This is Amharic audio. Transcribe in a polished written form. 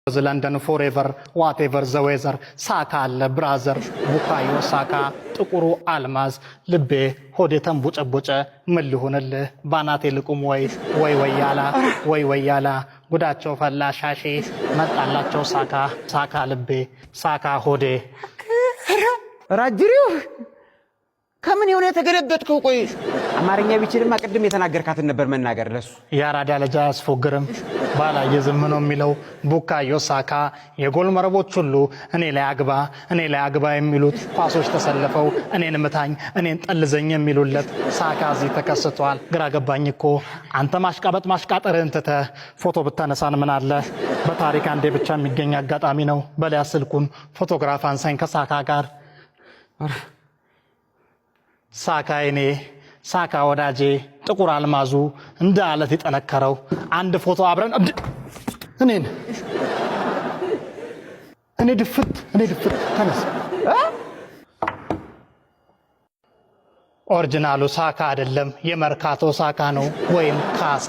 London forever, whatever the weather, ሳካ አለ ብራዘር ቡካዮ ሳካ ጥቁሩ አልማዝ ልቤ ሆዴ ተንቦጨቦጨ ምን ሊሆንልህ ባናቴ ልቁም ወይ ያላ ጉዳቸው ፈላሻሼ መጣላቸው ሳካ ልቤ ሳካ ሆዴ ራጅሪው ከምን የሆነ የተገለበጥከው ቆይ አማርኛ ቢችልማ ቅድም የተናገርካትን ነበር መናገር ለሱ ያራዳ ለጃ አስፎግርም ባላ የዘመነው የሚለው ቡካዮ ሳካ የጎል መረቦች ሁሉ እኔ ላይ አግባ የሚሉት ኳሶች ተሰልፈው እኔን ምታኝ እኔን ጠልዘኝ የሚሉለት ሳካ እዚህ ተከስቷል ግራ ገባኝ እኮ አንተ ማሽቃጠርህን ትተህ ፎቶ ብታነሳን ምን አለ በታሪክ አንዴ ብቻ የሚገኝ አጋጣሚ ነው በላይ ስልኩን ፎቶግራፍ አንሳኝ ከሳካ ጋር ሳካይኔ ሳካ ወዳጄ ጥቁር አልማዙ እንደ አለት የጠነከረው አንድ ፎቶ አብረን እኔ ድፍት ተነስ ኦሪጂናሉ ሳካ አይደለም የመርካቶ ሳካ ነው ወይም ካሳ